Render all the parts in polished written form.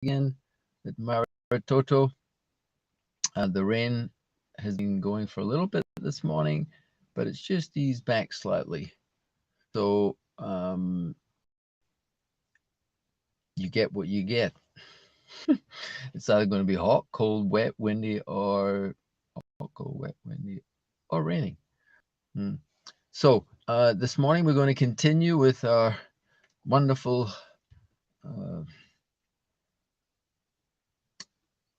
again at Maritoto. The rain has been going for a little bit this morning, but it's just eased back slightly. So you get what you get. It's either going to be hot, cold, wet, windy, or hot, cold, wet, windy, or raining. So this morning we're going to continue with our wonderful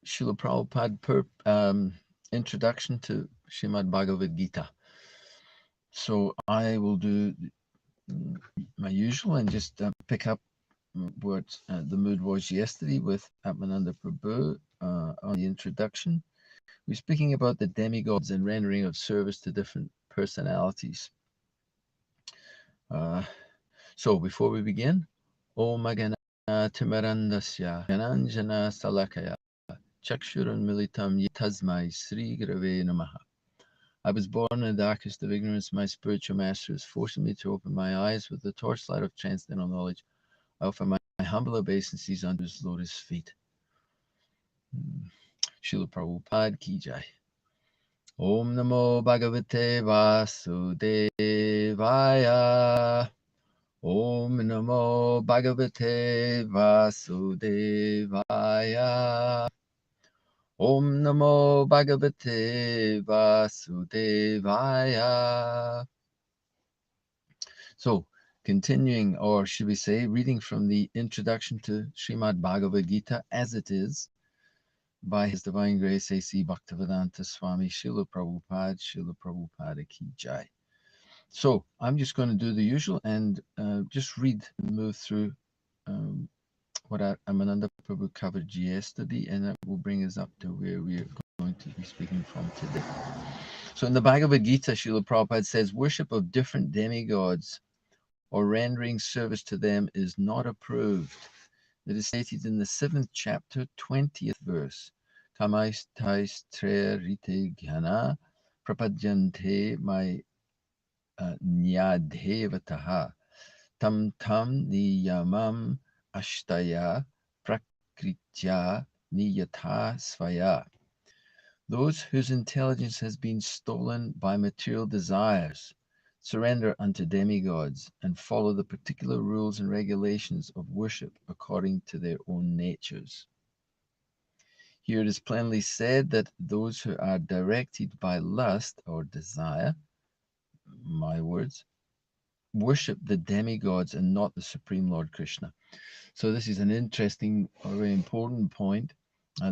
Srila Prabhupada introduction to Srimad Bhagavad Gita. So I will do my usual and just pick up what the mood was yesterday with Atmananda Prabhu on the introduction. We're speaking about the demigods and rendering of service to different personalities. So before we begin, Om Magana Timarandasya Gananjana Salakaya Chakshuran Militam Yitasmai Sri Grave Namaha. I was born in the darkest of ignorance. My spiritual master is forcing me to open my eyes with the torchlight of transcendental knowledge. I offer my humble obeisances under his lotus feet. Srila Prabhupada Ki Jai. Om Namo Bhagavate Vasudevaya. Om Namo Bhagavate Vasudevaya. Om Namo Bhagavate Vasudevaya. So, continuing, or should we say, reading from the introduction to Srimad Bhagavad Gita as it is, by His Divine Grace A.C. Bhaktivedanta Swami Srila Prabhupada Ki Jai. So, I'm just going to do the usual and just read and move through what Amananda Prabhu covered yesterday, and that will bring us up to where we are going to be speaking from today. So in the Bhagavad Gita, Srila Prabhupada says, worship of different demigods or rendering service to them is not approved. It is stated in the 7th chapter, 20th verse, Kamais tre rite jnana prapadyante mai nyadhevataha tam niyamam ashtaya prakritya niyatha svaya. Those whose intelligence has been stolen by material desires surrender unto demigods and follow the particular rules and regulations of worship according to their own natures. Here it is plainly said that those who are directed by lust or desire, my words, worship the demigods and not the Supreme Lord Krishna. So this is an interesting or very important point.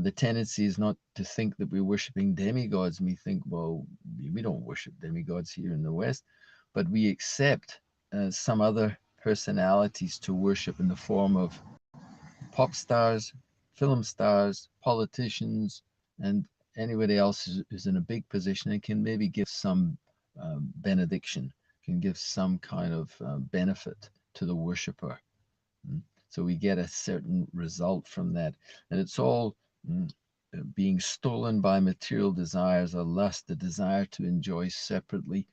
The tendency is not to think that we're worshipping demigods. We think, well, we don't worship demigods here in the West, but we accept some other personalities to worship in the form of pop stars, film stars, politicians, and anybody else who's in a big position and can maybe give some benediction, can give some kind of benefit to the worshiper. So we get a certain result from that. And it's all being stolen by material desires or lust, the desire to enjoy separately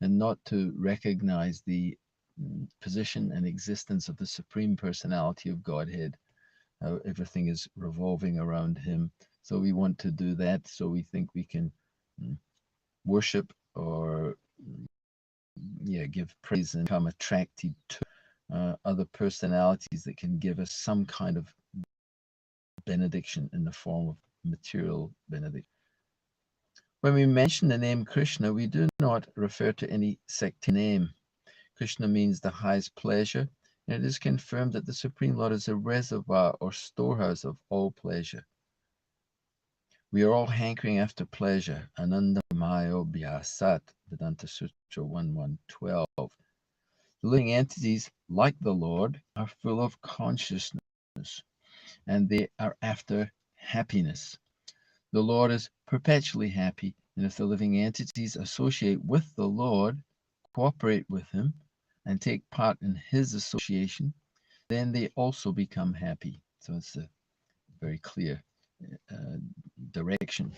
and not to recognize the position and existence of the Supreme Personality of Godhead. Everything is revolving around Him. So we want to do that. So we think we can worship or give praise and become attracted to other personalities that can give us some kind of benediction in the form of material benediction. When we mention the name Krishna, we do not refer to any sectarian name. Krishna means the highest pleasure, and it is confirmed that the Supreme Lord is a reservoir or storehouse of all pleasure. We are all hankering after pleasure. Anandamayo Bhyasat, Vedanta Sutra 1112. The living entities, like the Lord, are full of consciousness, and they are after happiness. The Lord is perpetually happy, and if the living entities associate with the Lord, cooperate with Him, and take part in His association, then they also become happy. So it's a very clear direction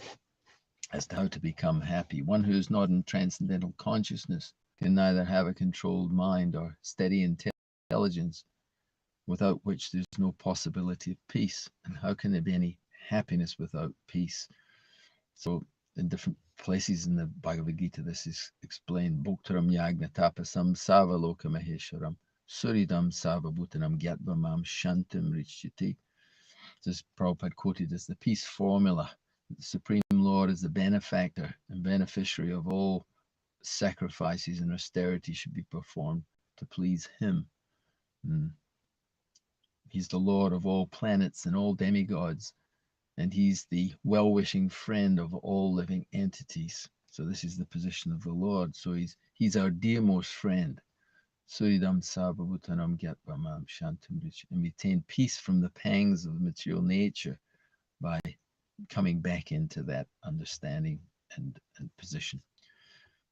as to how to become happy. One who is not in transcendental consciousness can neither have a controlled mind or steady intelligence without which there's no possibility of peace. And how can there be any happiness without peace? So in different places in the Bhagavad Gita, this is explained. Bhoktaram yagna tapasam savaloka maheswaram suridam savabhutanam gyatva shantim richiti. This Prabhupada quoted as the peace formula. The Supreme Lord is the benefactor and beneficiary of all sacrifices and austerity should be performed to please him. He's the Lord of all planets and all demigods, and he's the well-wishing friend of all living entities. So this is the position of the Lord. So he's our dearmost friend. Suridam Sarvabhutanam Gyatvam Shantam Rich. And we attain peace from the pangs of material nature by coming back into that understanding and position.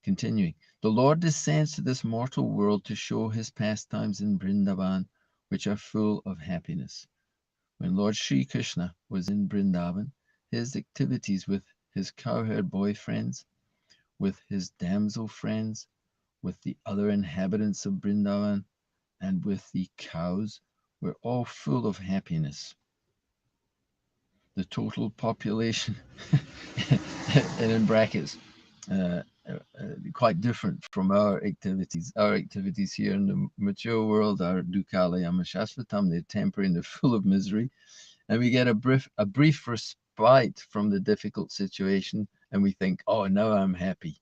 Continuing, the Lord descends to this mortal world to show his pastimes in Vrindavan, which are full of happiness. When Lord Sri Krishna was in Vrindavan, his activities with his cowherd boyfriends, with his damsel friends, with the other inhabitants of Vrindavan, and with the cows were all full of happiness. The total population, and in brackets, quite different from our activities. Our activities here in the mature world are dukkhalayam shasvatam, they're temporary and they're full of misery. And we get a brief respite from the difficult situation and we think, oh, now I'm happy.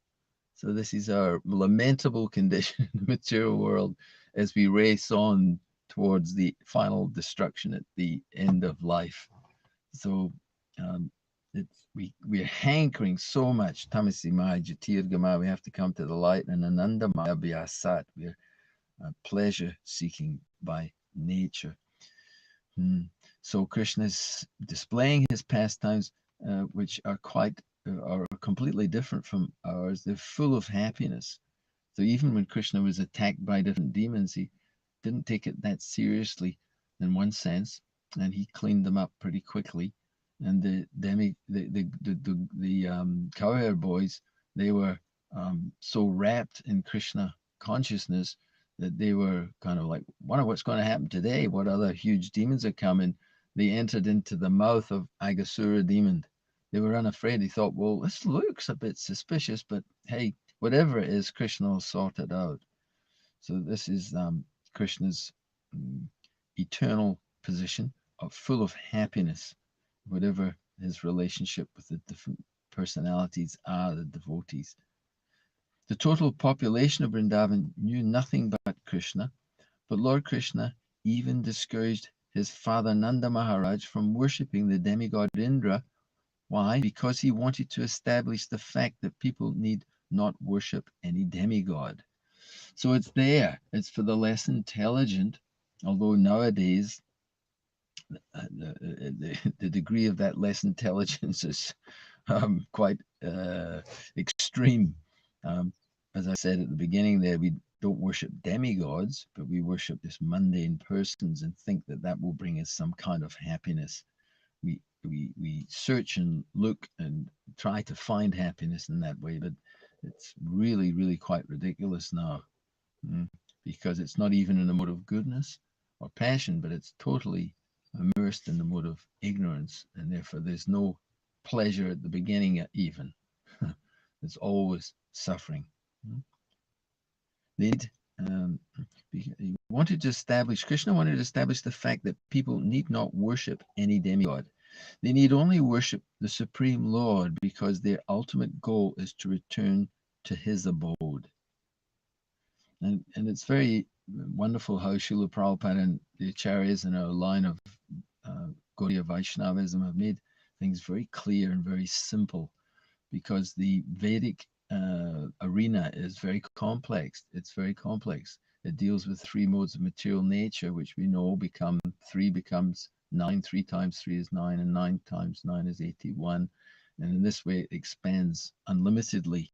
So this is our lamentable condition in the mature world as we race on towards the final destruction at the end of life. So we're hankering so much. Tamasi Maya Jyotirgama, we have to come to the light, and Ananda Maya Vyasat, we're pleasure seeking by nature. So Krishna is displaying his pastimes, which are completely different from ours. They're full of happiness. So even when Krishna was attacked by different demons, he didn't take it that seriously in one sense, and he cleaned them up pretty quickly. And the cowherd boys, they were so wrapped in Krishna consciousness that they were kind of like, wonder what's going to happen today, what other huge demons are coming. They entered into the mouth of Aghasura demon. They were unafraid. They thought, well, this looks a bit suspicious, but hey, whatever it is, Krishna will sort it out. So this is Krishna's eternal position, full of happiness, whatever his relationship with the different personalities are, the devotees. The total population of Vrindavan knew nothing but Krishna, but Lord Krishna even discouraged his father Nanda Maharaj from worshipping the demigod Indra. Why? Because he wanted to establish the fact that people need not worship any demigod. So it's there. It's for the less intelligent, although nowadays the degree of that less intelligence is quite extreme. As I said at the beginning there, we don't worship demigods, but we worship just mundane persons and think that that will bring us some kind of happiness. We search and look and try to find happiness in that way, but it's really, really quite ridiculous now, because it's not even in the mode of goodness or passion, but it's totally immersed in the mode of ignorance, and therefore there's no pleasure at the beginning even. There's always suffering. Krishna wanted to establish the fact that people need not worship any demigod. They need only worship the Supreme Lord, because their ultimate goal is to return to his abode. And it's very wonderful how Srila Prabhupada and the Acharyas in our line of Gaudiya Vaishnavism have made things very clear and very simple, because the Vedic arena is very complex. It's very complex. It deals with three modes of material nature, which we know three becomes 9. 3 times 3 is 9, and 9 times 9 is 81. And in this way, it expands unlimitedly.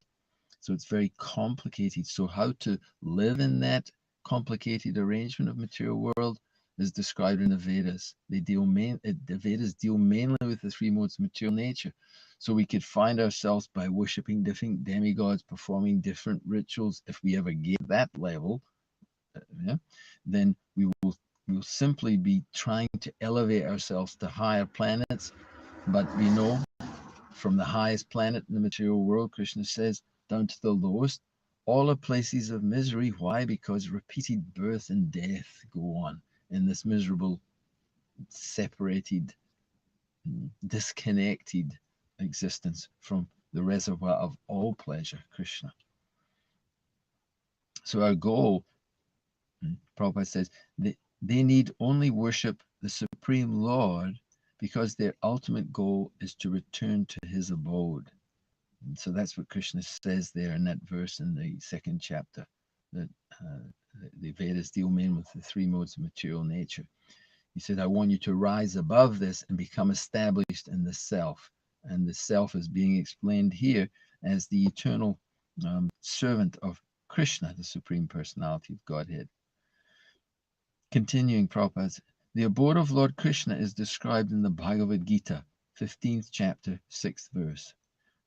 So it's very complicated. So how to live in that complicated arrangement of material world is described in the Vedas. The Vedas deal mainly with the three modes of material nature. So we could find ourselves by worshipping different demigods, performing different rituals. If we ever get that level, then we will we'll simply be trying to elevate ourselves to higher planets, but we know from the highest planet in the material world, Krishna says, down to the lowest, all are places of misery. Why? Because repeated birth and death go on in this miserable, separated, disconnected existence from the reservoir of all pleasure, Krishna. So our goal, Prabhupada says, they need only worship the Supreme Lord because their ultimate goal is to return to his abode. And so that's what Krishna says there in that verse in the second chapter, that the Vedas deal mainly with the three modes of material nature. He said, I want you to rise above this and become established in the self. And the self is being explained here as the eternal servant of Krishna, the Supreme Personality of Godhead. Continuing, Prabhupada, the abode of Lord Krishna is described in the Bhagavad Gita, 15th chapter, 6th verse.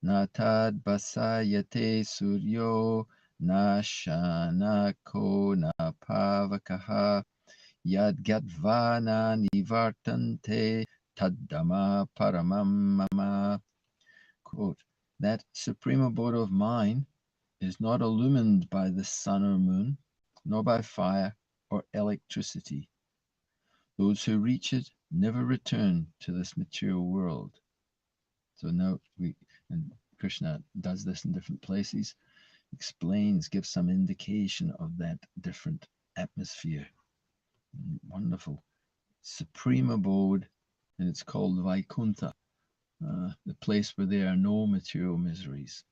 Natad basayate suryo na shanako na pavakaha yad gatvana nivartante taddama paramam mama. Quote, that supreme abode of mine is not illumined by the sun or moon, nor by fire or electricity. Those who reach it never return to this material world. So now and Krishna does this in different places, explains, gives some indication of that different atmosphere. Wonderful. Supreme abode, and it's called Vaikuntha, the place where there are no material miseries.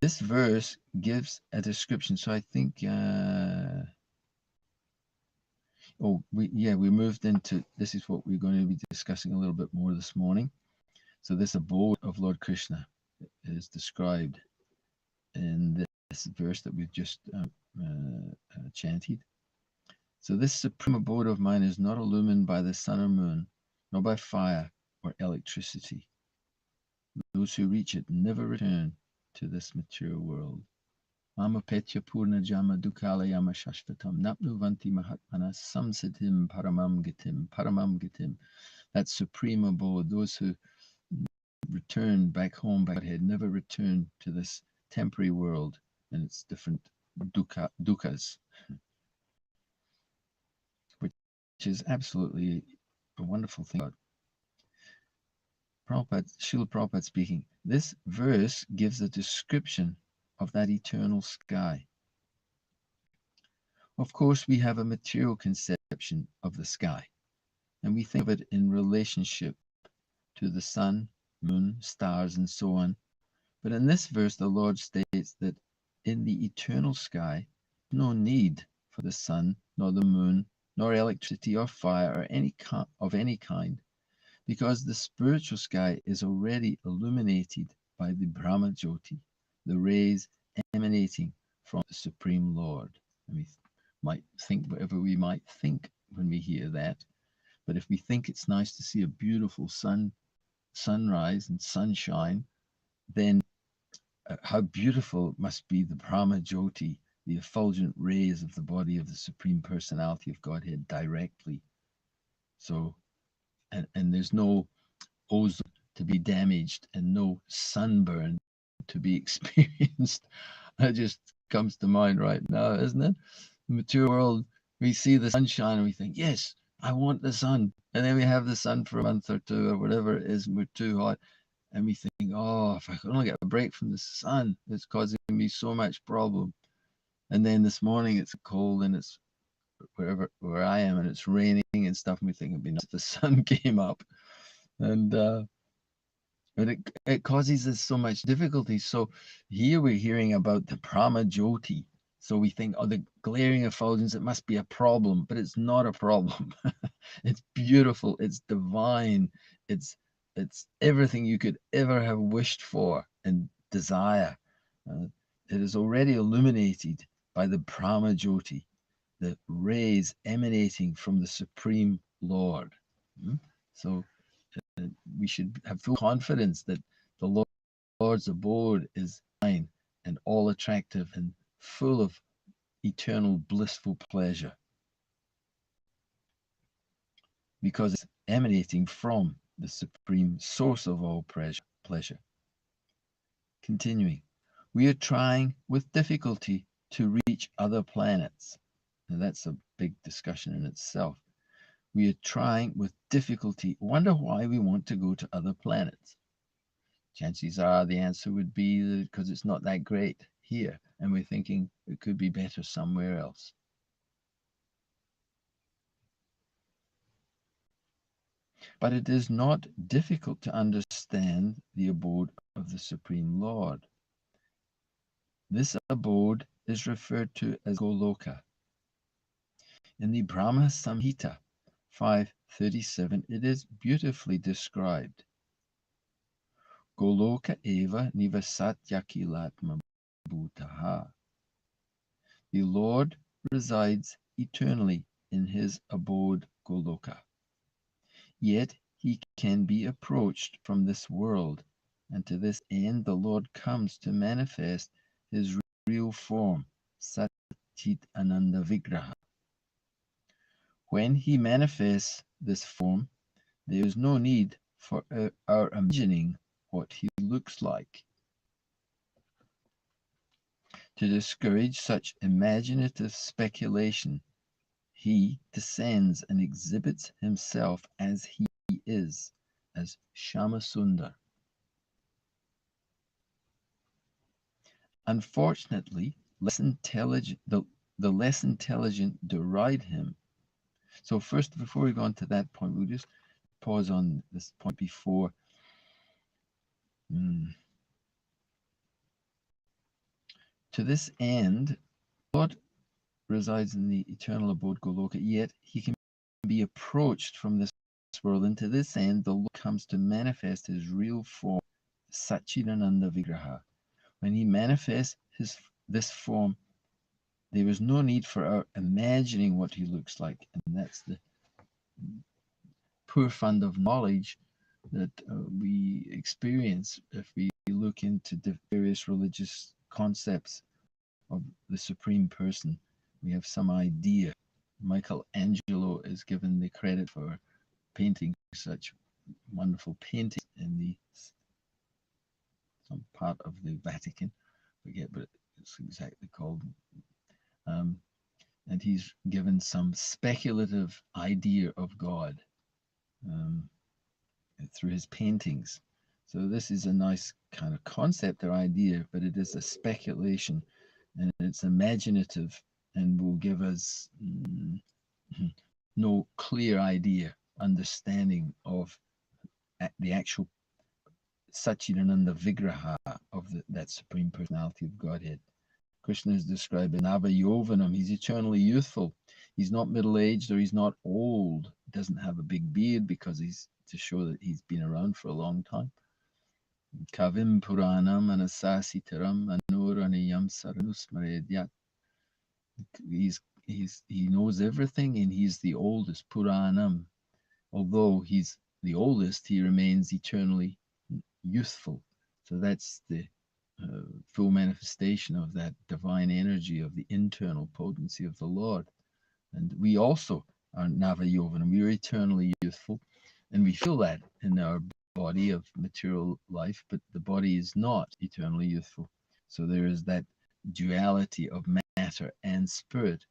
This verse gives a description. So I think, we moved into, this is what we're going to be discussing a little bit more this morning. So this abode of Lord Krishna is described in this verse that we've just chanted. So this supreme abode of mine is not illumined by the sun or moon, nor by fire or electricity. Those who reach it never return to this material world. Amapetya purna jama dukala yama shashvatam napnuvanti mahatmana samsitim paramam gitim. That supreme abode, those who return back home, back ahead, never return to this temporary world and its different dukkahs, which is absolutely a wonderful thing. Srila Prabhupada speaking, this verse gives a description of that eternal sky. Of course, we have a material conception of the sky, and we think of it in relationship to the sun, moon, stars, and so on. But in this verse, the Lord states that in the eternal sky, no need for the sun, nor the moon, nor electricity or fire or of any kind, because the spiritual sky is already illuminated by the Brahma Jyoti, the rays emanating from the Supreme Lord. And we might think whatever we might think when we hear that, but if we think it's nice to see a beautiful sunrise and sunshine, then how beautiful must be the Brahma Jyoti, the effulgent rays of the body of the Supreme Personality of Godhead directly. So, and there's no ozone to be damaged and no sunburn to be experienced. That just comes to mind right now, isn't it? The material world, we see the sunshine and we think, yes, I want the sun. And then we have the sun for a month or two or whatever it is, and we're too hot. And we think, oh, if I could only get a break from the sun, it's causing me so much problem. And then this morning it's cold and it's where I am and it's raining and stuff. And we think it'd be nice if the sun came up. And but it causes us so much difficulty. So here we're hearing about the Brahma Jyoti. So we think, oh, the glaring effulgence, it must be a problem, but it's not a problem. It's beautiful, it's divine, it's everything you could ever have wished for and desire. It is already illuminated by the Brahma Jyoti, the rays emanating from the Supreme Lord. So we should have full confidence that the Lord's abode is fine and all attractive and full of eternal blissful pleasure, because it's emanating from the supreme source of all pleasure. Continuing, we are trying with difficulty to reach other planets. Now that's a big discussion in itself. We are trying with difficulty. Wonder why we want to go to other planets. Chances are the answer would be because it's not that great here, and we're thinking it could be better somewhere else. But it is not difficult to understand the abode of the Supreme Lord. This abode is referred to as Goloka. In the Brahma Samhita 537, it is beautifully described. Goloka eva nivasatyakilatma bhutaha. The Lord resides eternally in his abode Goloka. Yet he can be approached from this world, and to this end the Lord comes to manifest his real form, Satchit Ananda Vigraha. When he manifests this form, there is no need for our imagining what he looks like. To discourage such imaginative speculation, he descends and exhibits himself as he is, as Shamasundar. Unfortunately, the less intelligent deride him. So first, before we go on to that point, we'll just pause on this point before. To this end, God resides in the eternal abode Goloka, yet he can be approached from this world, and to this end the Lord comes to manifest his real form, Satchidananda Vigraha. When he manifests this form, there is no need for our imagining what he looks like, and that's the poor fund of knowledge that we experience if we look into the various religious concepts of the Supreme Person. We have some idea. Michelangelo is given the credit for painting such wonderful paintings in some part of the Vatican. I forget what it's exactly called. And he's given some speculative idea of God through his paintings. So this is a nice kind of concept or idea, but it is a speculation, and it's imaginative, and will give us no clear idea, understanding of the actual Satchidananda Vigraha of that Supreme Personality of Godhead. Krishna is described as Navayovanam. He's eternally youthful. He's not middle-aged or he's not old. He doesn't have a big beard because he's to show that he's been around for a long time. Kavim Puranam Anasasitaram Anuraniyam Saranusmaredyat. He knows everything, and he's the oldest. Puranam. Although he's the oldest, he remains eternally youthful. So that's the full manifestation of that divine energy of the internal potency of the Lord. And we also are Navayovanam. We are eternally youthful, and we feel that in our body of material life, but the body is not eternally youthful. So there is that duality of matter and spirit.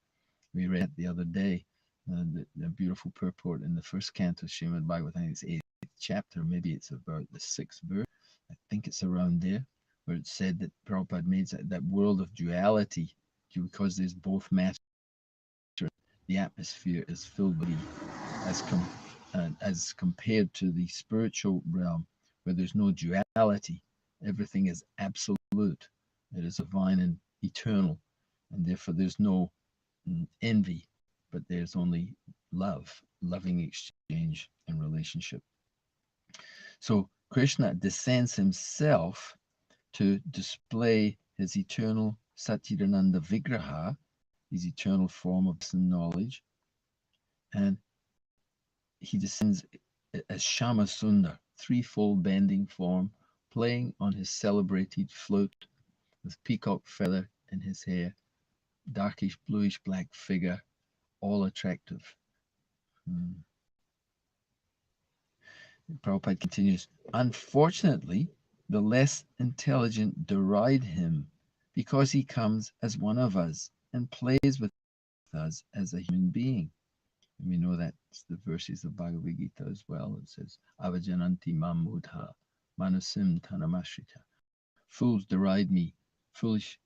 We read the other day the beautiful purport in the first canto, Srimad Bhagavatam. I think it's 8th chapter, maybe it's about the 6th verse. I think it's around there, where it said that Prabhupada made that world of duality, because there's both matter, the atmosphere is filled with as compared to the spiritual realm, where there's no duality. Everything is absolute. It is divine and eternal, and therefore there's no envy, but there's only loving exchange and relationship. So Krishna descends himself to display his eternal Satchidananda Vigraha, his eternal form of knowledge, and he descends as Shama Sundar, threefold bending form, playing on his celebrated flute with peacock feather in his hair, darkish, bluish black figure, all attractive. Prabhupada continues, unfortunately, the less intelligent deride him because he comes as one of us and plays with us as a human being. And we know that's the verses of Bhagavad Gita as well. It says, Avajananti mamudha manasim tanamashrita. Fools deride me, fools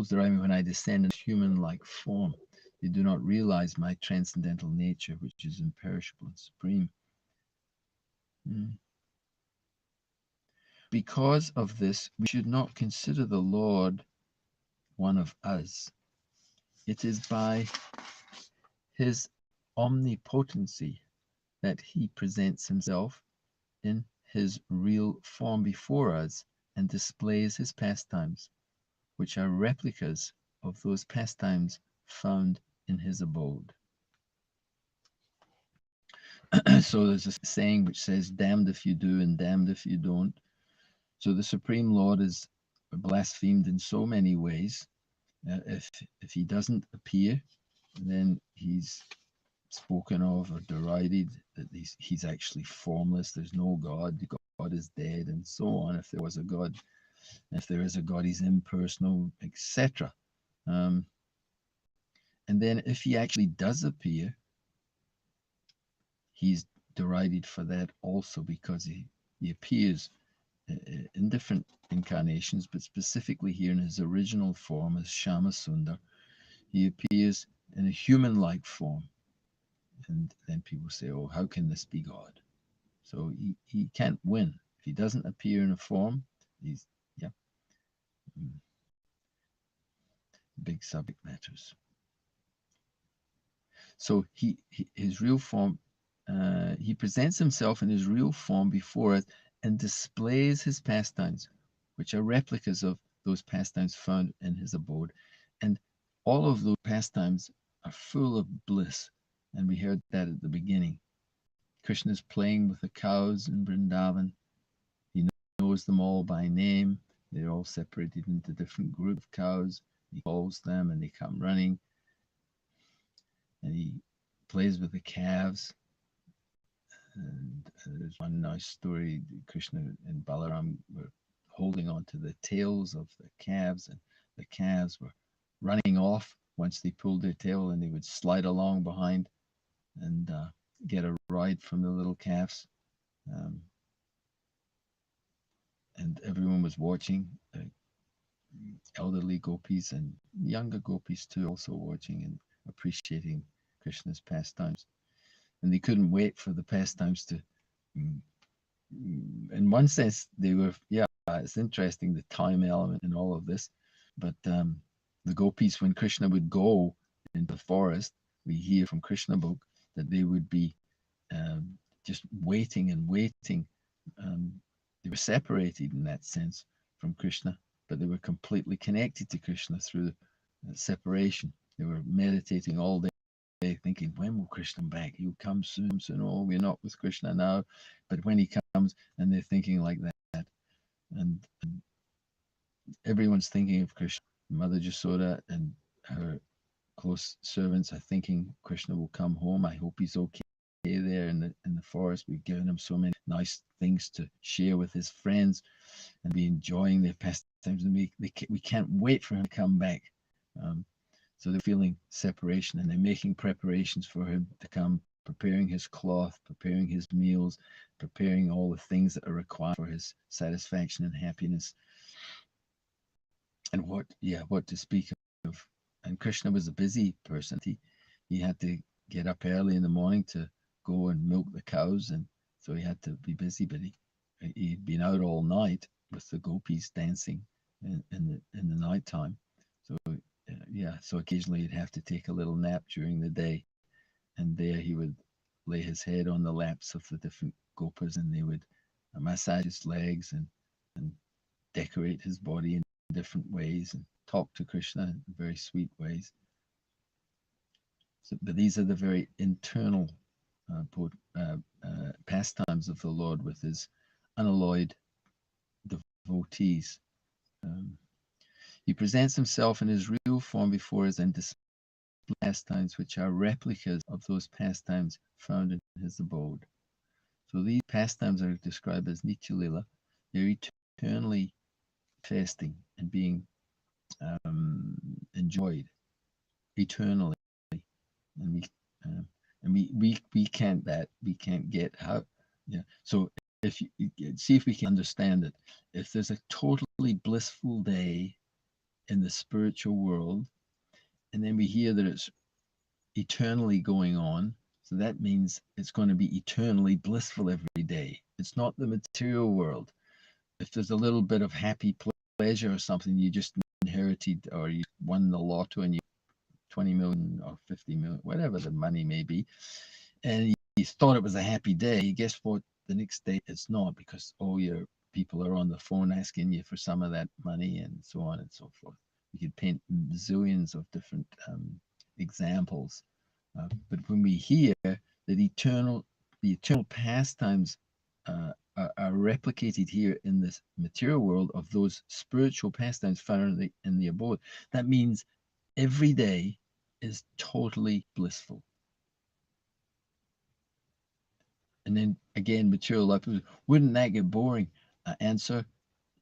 deride me when I descend in human-like form. They do not realize my transcendental nature, which is imperishable and supreme. Because of this, we should not consider the Lord one of us. It is by his omnipotency that he presents himself in his real form before us and displays his pastimes, which are replicas of those pastimes found in his abode. So there's a saying which says, damned if you do and damned if you don't. So the Supreme Lord is blasphemed in so many ways. If he doesn't appear, then he's spoken of or derided, that he's actually formless. There's no God. God is dead, and so on. If there was a God, if there is a God, he's impersonal, etc. And then if he actually does appear, he's derided for that also, because he appears in different incarnations, but specifically here in his original form as Shama Sundar, he appears in a human-like form. And then people say, oh, how can this be God? So he can't win. If he doesn't appear in a form, he's, yeah, big subject matters. So his real form, he presents himself in his real form before us and displays his pastimes, which are replicas of those pastimes found in his abode. And all of those pastimes are full of bliss. And we heard that at the beginning. Krishna is playing with the cows in Vrindavan. He knows them all by name. They're all separated into different groups of cows. He calls them and they come running. And he plays with the calves. And there's one nice story. Krishna and Balaram were holding on to the tails of the calves, and the calves were running off once they pulled their tail, and they would slide along behind and get a ride from the little calves. And everyone was watching, elderly gopis and younger gopis too, also watching and appreciating Krishna's pastimes. And they couldn't wait for the pastimes to, in one sense, they were, yeah, it's interesting, the time element in all of this. But the gopis, when Krishna would go into the forest, we hear from Krishna book that they would be just waiting and waiting. They were separated in that sense from Krishna, but they were completely connected to Krishna through separation. They were meditating all day, thinking, when will Krishna come back? He'll come soon. Oh, we're not with Krishna now, but when he comes, and they're thinking like that. And everyone's thinking of Krishna. Mother Jasoda and her close servants are thinking Krishna will come home. I hope he's okay there in the forest. We've given him so many nice things to share with his friends, and be enjoying their pastimes, and we can't wait for him to come back. So they're feeling separation, and they're making preparations for him to come, preparing his cloth, preparing his meals, preparing all the things that are required for his satisfaction and happiness. And what to speak of. And Krishna was a busy person. He had to get up early in the morning to go and milk the cows, and so he had to be busy. But he'd been out all night with the gopis dancing in the nighttime. So so occasionally he'd have to take a little nap during the day, and there he would lay his head on the laps of the different gopas, and they would massage his legs and decorate his body in different ways and talk to Krishna in very sweet ways. So, but these are the very internal pastimes of the Lord with his unalloyed devotees. He presents himself in his real form before us and displays pastimes which are replicas of those pastimes found in his abode. So these pastimes are described as Nitya Lila. They're eternally fasting and being enjoyed eternally, and we can't get how. Yeah. So if you see if we can understand it, if there's a totally blissful day in the spiritual world, and then we hear that it's eternally going on, so that means it's going to be eternally blissful every day. It's not the material world. If there's a little bit of happy pleasure or something you just inherited, or you won the lotto and you 20 million or 50 million, whatever the money may be, and you thought it was a happy day, guess what? The next day it's not, because all your people are on the phone asking you for some of that money and so on and so forth. We could paint zillions of different examples. But when we hear that the eternal pastimes are replicated here in this material world of those spiritual pastimes found in the abode, that means every day is totally blissful. And then again, material life, wouldn't that get boring? Answer,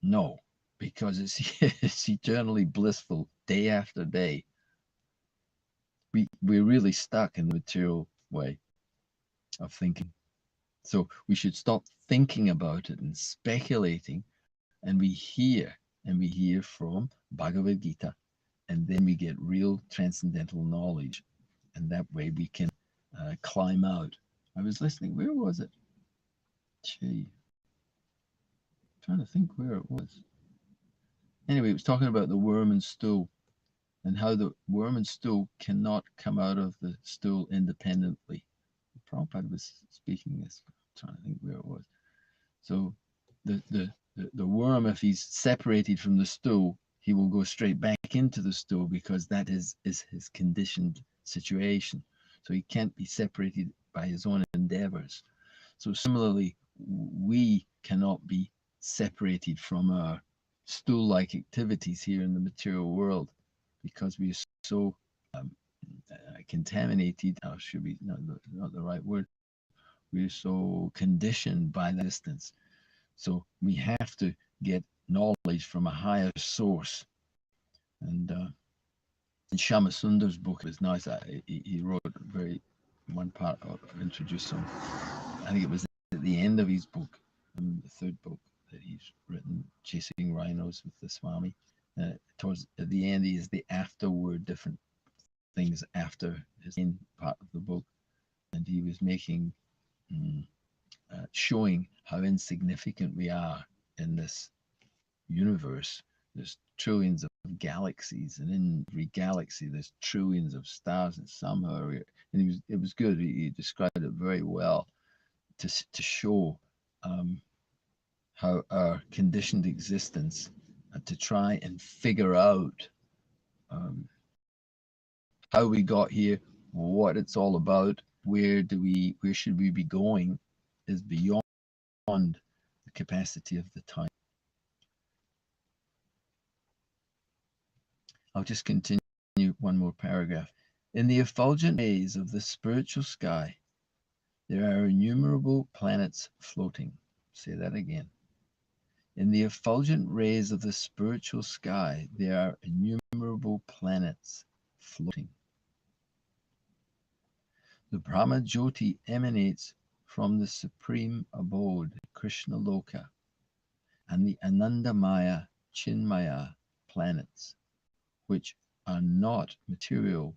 no, because it's eternally blissful day after day. We're really stuck in the material way of thinking. So we should stop thinking about it and speculating, and we hear from Bhagavad Gita, and then we get real transcendental knowledge, and that way we can climb out. I was listening, where was it? Gee, I'm trying to think where it was. Anyway, it was talking about the worm and stool, and how the worm and stool cannot come out of the stool independently. Prabhupada was speaking this. I'm trying to think where it was. So the worm, if he's separated from the stool, he will go straight back into the stool, because that is his conditioned situation. So he can't be separated by his own endeavors. So similarly, we cannot be separated from our stool-like activities here in the material world, because we are so contaminated, or should be not the right word, we're so conditioned by that distance. So we have to get knowledge from a higher source. And in Shama Sundar's book, it was nice. He wrote one part, introduced some, I think it was at the end of his book, the third book that he's written, Chasing Rhinos with the Swami. Towards at the end, he is the afterword, different things after his main part of the book. And he was making, showing how insignificant we are in this universe. There's trillions of galaxies, and in every galaxy there's trillions of stars, and somehow, and it was good. He described it very well to show how our conditioned existence, to try and figure out how we got here, what it's all about, where should we be going, is beyond the capacity of the time. I'll just continue one more paragraph. In the effulgent rays of the spiritual sky, there are innumerable planets floating. Say that again. In the effulgent rays of the spiritual sky, there are innumerable planets floating. The Brahma Jyoti emanates from the supreme abode, Krishna Loka, and the Anandamaya, Chinmaya planets, which are not material,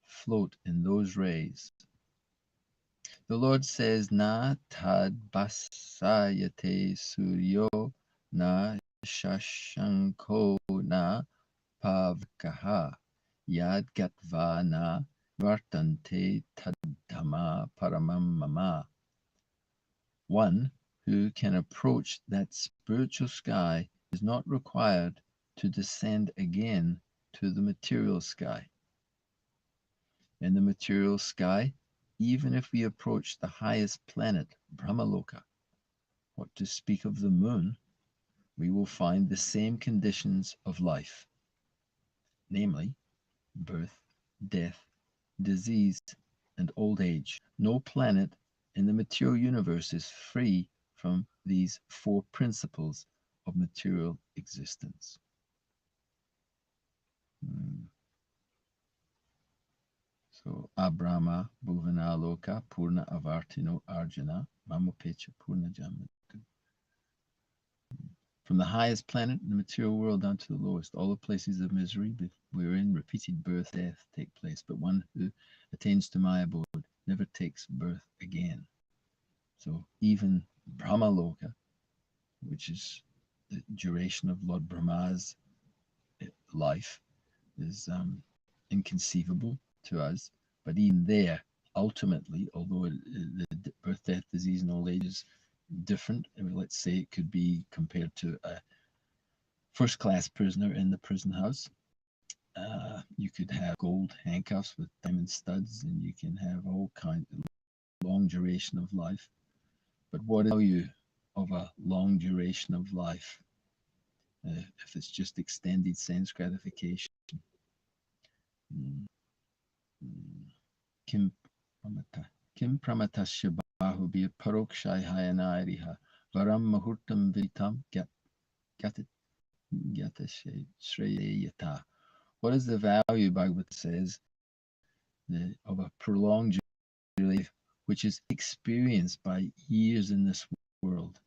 float in those rays. The Lord says, Na tad basayate suryo na shashanko na pavakaha yad gatva na vartante tadhama paramam mama. One who can approach that spiritual sky is not required to descend again to the material sky. In the material sky, even if we approach the highest planet, Brahmaloka, what to speak of the moon, we will find the same conditions of life. namely birth, death, disease, and old age. No planet in the material universe is free from these four principles of material existence. So, Abrahma Bhuvanaloka Purna Avartino Arjuna Mamapecha Purna Jamatu. From the highest planet in the material world down to the lowest, all the places of misery wherein repeated birth, death take place. But one who attains to my abode never takes birth again. So even Brahmaloka, which is the duration of Lord Brahma's life, is inconceivable to us. But even there, ultimately, although the birth, death, disease, and old age is different, let's say it could be compared to a first-class prisoner in the prison house. You could have gold handcuffs with diamond studs, and you can have all kinds of long duration of life. But what is the value of a long duration of life if it's just extended sense gratification? Kim pramatasya bahubir parokshai hayanairiha varam mahurtam vitam gatashreyata. What is the value, Bhagavad says, of a prolonged life which is experienced by years in this world?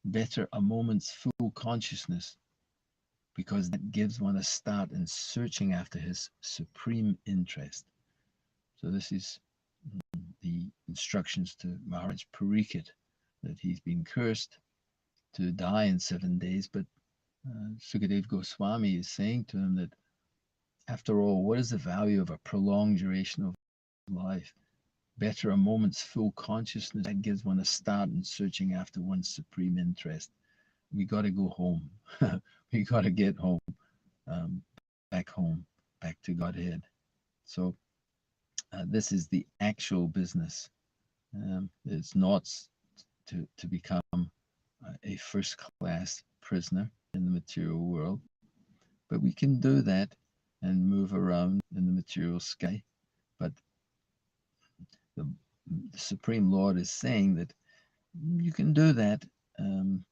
Better a moment's full consciousness, because that gives one a start in searching after his supreme interest. So this is the instructions to Maharaj Parikshit, that he's been cursed to die in 7 days, but Sukadev Goswami is saying to him that after all, what is the value of a prolonged duration of life? Better a moment's full consciousness that gives one a start in searching after one's supreme interest. We got to go home. We got to get home, back to Godhead. So this is the actual business. It's not to become a first-class prisoner in the material world, but we can do that and move around in the material sky. But the Supreme Lord is saying that you can do that,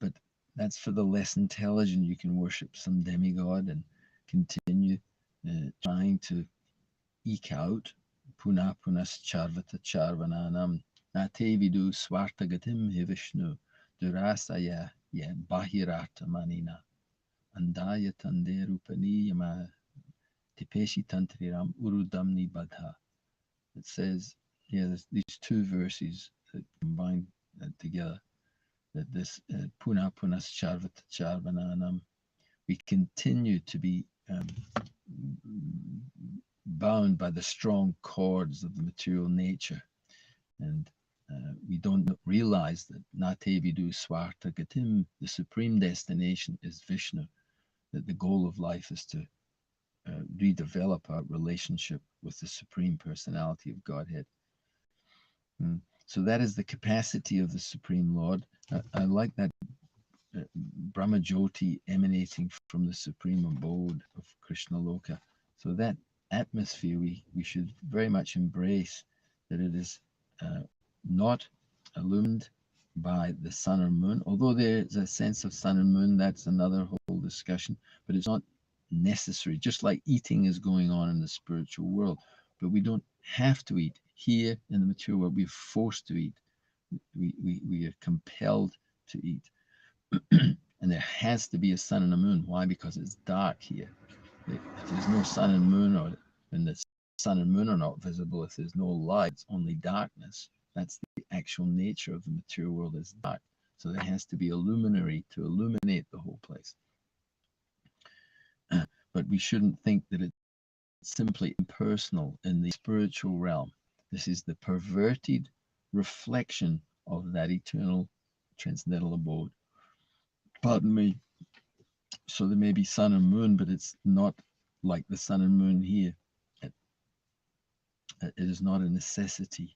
but that's for the less intelligent. You can worship some demigod and continue trying to eke out Puna Punas Charvata Charvananam Natevidu Swartagatim Hivishnu Durasaya Bahirata Manina Andaya Tanderupani Yama Tipeshi Tantriram Urudamni Badha. It says, there's these two verses that combine together, that this Puna Punas Charvata Charvananam, we continue to be bound by the strong cords of the material nature, and we don't realize that Natevidu Swarta Gatim, the supreme destination, is Vishnu, that the goal of life is to redevelop our relationship with the Supreme Personality of Godhead. So that is the capacity of the Supreme Lord. I like that Brahma Jyoti emanating from the supreme abode of Krishna Loka. So that atmosphere we should very much embrace, that it is not illumined by the sun or moon, although there's a sense of sun and moon, that's another whole discussion, but it's not necessary, just like eating is going on in the spiritual world. But we don't have to eat. Here in the material world, we're forced to eat. We are compelled to eat. And there has to be a sun and a moon. Why? Because it's dark here. If there's no sun and moon, or when the sun and moon are not visible, if there's no light, it's only darkness. That's the actual nature of the material world, is dark. So there has to be a luminary to illuminate the whole place. But we shouldn't think that it's simply impersonal in the spiritual realm. This is the perverted reflection of that eternal transcendental abode. Pardon me. So there may be sun and moon, but it's not like the sun and moon here. It is not a necessity.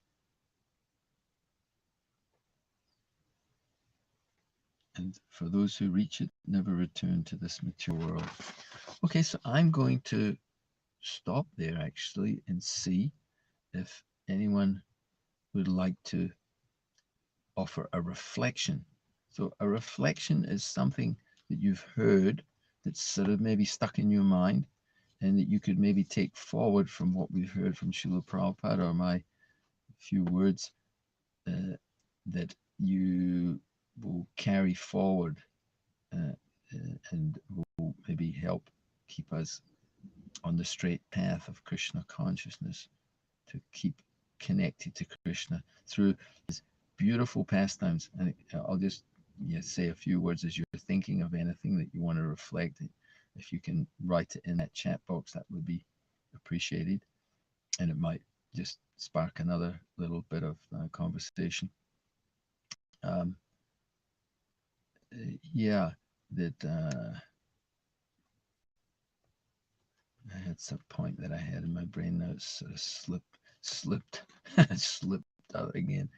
And for those who reach it, never return to this material world. Okay, so I'm going to stop there actually and see if anyone would like to offer a reflection. So, a reflection is something that you've heard that's sort of maybe stuck in your mind and that you could maybe take forward from what we've heard from Srila Prabhupada or my few words uh, that you will carry forward uh, and will maybe help keep us on the straight path of Krishna consciousness, to keep connected to Krishna through his beautiful pastimes. And I'll just say a few words as you're thinking of anything that you want to reflect. If you can write it in that chat box, that would be appreciated. And it might just spark another little bit of conversation. Um, yeah, that I had some point that I had in my brain that sort of slipped, slipped out again.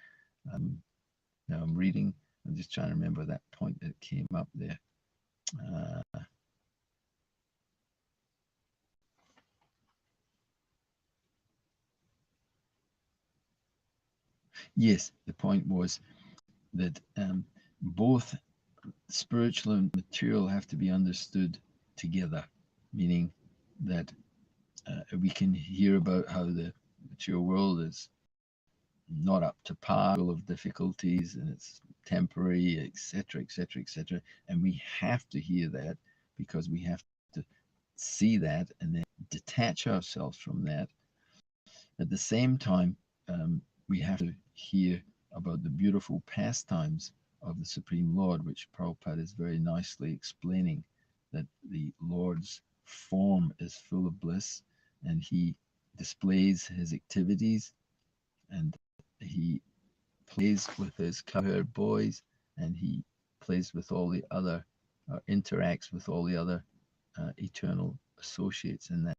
Now I'm reading. I'm just trying to remember that point that came up there. Yes, the point was that both spiritual and material have to be understood together, meaning that we can hear about how the material world is not up to par, full of difficulties, and it's temporary, etc., etc., etc. And we have to hear that because we have to see that and then detach ourselves from that. At the same time, we have to hear about the beautiful pastimes of the Supreme Lord, which Prabhupada is very nicely explaining, that the Lord's form is full of bliss and he displays his activities and he plays with his cowherd boys and he plays with all the other, interacts with all the other eternal associates in that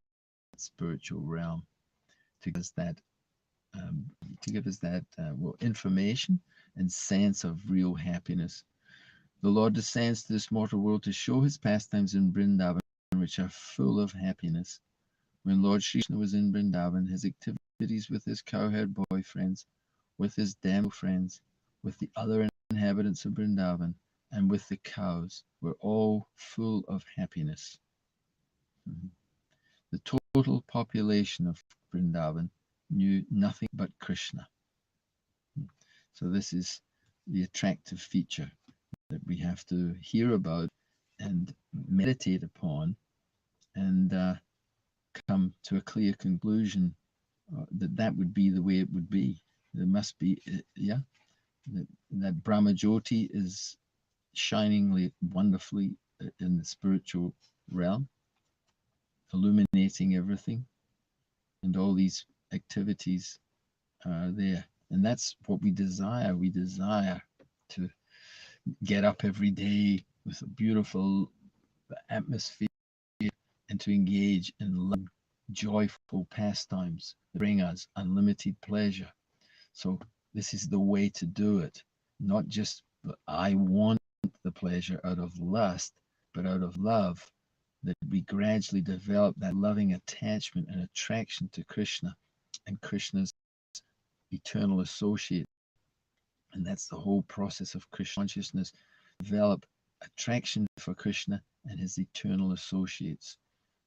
spiritual realm to give us that information and sense of real happiness. The Lord descends to this mortal world to show his pastimes in Vrindavan, which are full of happiness. When Lord Sri Krishna was in Vrindavan, his activities with his cowherd boy friends, with his damsel friends, with the other inhabitants of Vrindavan, and with the cows were all full of happiness. The total population of Vrindavan knew nothing but Krishna. So this is the attractive feature that we have to hear about and meditate upon and come to a clear conclusion that would be the way it would be. There must be, that Brahma Jyoti is shiningly, wonderfully in the spiritual realm, illuminating everything, and all these activities are there. And that's what we desire. We desire to get up every day with a beautiful atmosphere and to engage in joyful pastimes that bring us unlimited pleasure. So this is the way to do it. Not just I want the pleasure out of lust, but out of love, that we gradually develop that loving attachment and attraction to Krishna and Krishna's eternal associate. And that's the whole process of Krishna consciousness. Develop attraction for Krishna and his eternal associates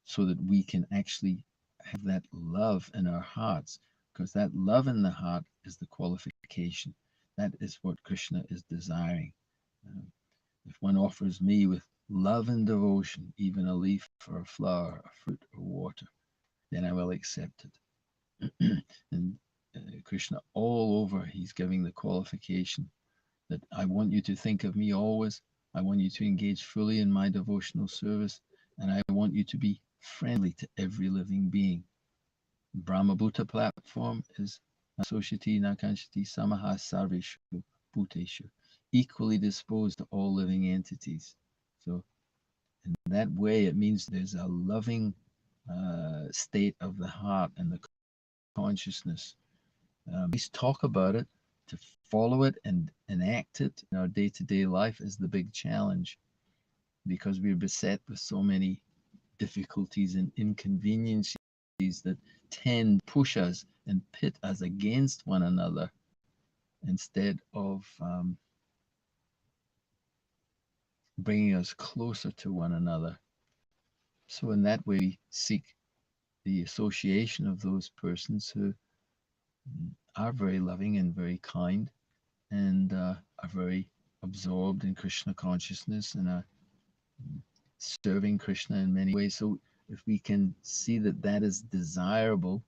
so that we can actually have that love in our hearts, because that love in the heart is the qualification. That is what Krishna is desiring. If one offers me with love and devotion, even a leaf or a flower, a fruit or water, then I will accept it. And Krishna all over, he's giving the qualification that I want you to think of me always. I want you to engage fully in my devotional service, and I want you to be friendly to every living being. Brahma Bhuta platform is Soshiti Nakanshiti Samaha Sarveshu Bhuteshu, equally disposed to all living entities. So in that way, it means there's a loving state of the heart and the consciousness. Please talk about it. To follow it and enact it in our day-to-day life is the big challenge, because we're beset with so many difficulties and inconveniences that tend to push us and pit us against one another instead of bringing us closer to one another. So in that way, we seek the association of those persons who are very loving and very kind and are very absorbed in Krishna consciousness and are serving Krishna in many ways. So if we can see that that is desirable,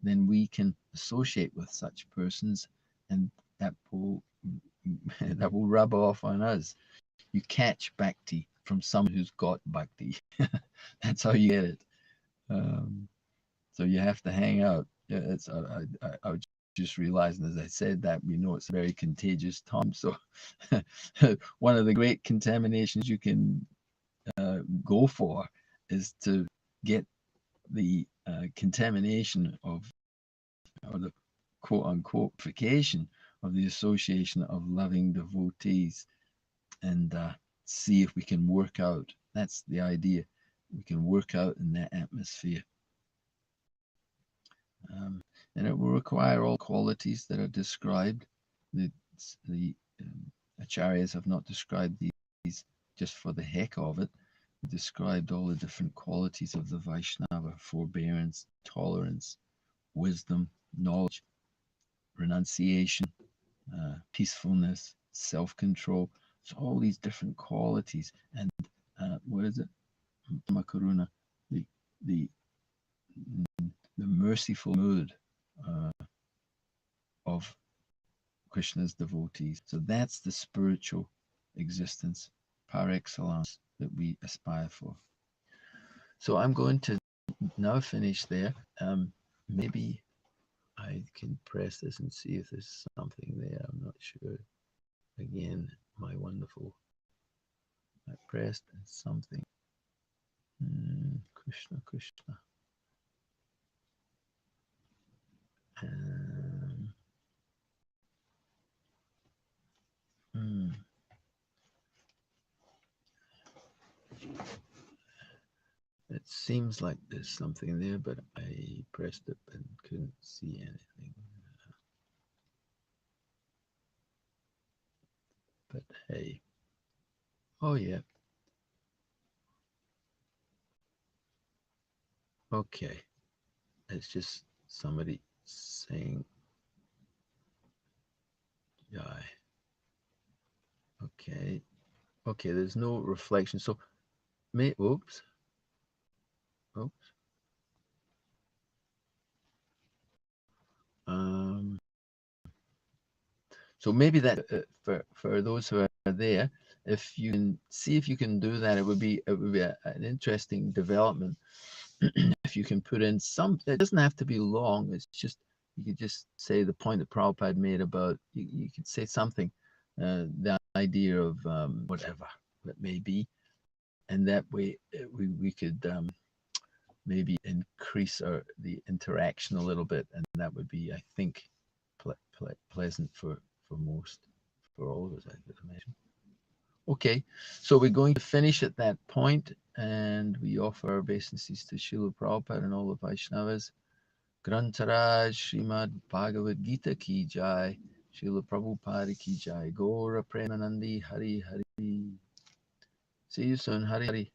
then we can associate with such persons, and that will that will rub off on us. You catch bhakti from someone who's got bhakti. That's how you get it. So you have to hang out. Yeah, it's I was just realizing as I said that we know it's a very contagious time. So one of the great contaminations you can go for is to get the contamination of, or the quote unquote purification of the association of loving devotees, and see if we can work out. That's the idea. We can work out in that atmosphere. And it will require all qualities that are described. The acharyas have not described these just for the heck of it. They described all the different qualities of the Vaishnava: forbearance, tolerance, wisdom, knowledge, renunciation, peacefulness, self-control. So all these different qualities. And what is it? Makaruna, the merciful mood of Krishna's devotees. So that's the spiritual existence par excellence that we aspire for. So I'm going to now finish there. Maybe I can press this and see if there's something there. I'm not sure. Again, my wonderful. I pressed something. Krishna, Krishna. It seems like there's something there, but I pressed it and couldn't see anything. But hey. Oh, yeah. Okay. It's just somebody saying Jai. Okay. Okay, there's no reflection. So, oops. So maybe that for those who are there, if you can see if you can do that, it would be an interesting development. If you can put in some, it doesn't have to be long. It's just, you could just say the point that Prabhupada made about, you could say something, the idea of whatever that may be, and that way we could maybe increase the interaction a little bit, and that would be, I think, pleasant for all of us, I could imagine. Okay, so we're going to finish at that point, and we offer our obeisances to Srila Prabhupada and all the Vaishnavas. Grantaraj Srimad Bhagavad Gita ki jai, Srila Prabhupada ki jai, Gaura Premanandi Hari Hari. See you soon, Hari Hari.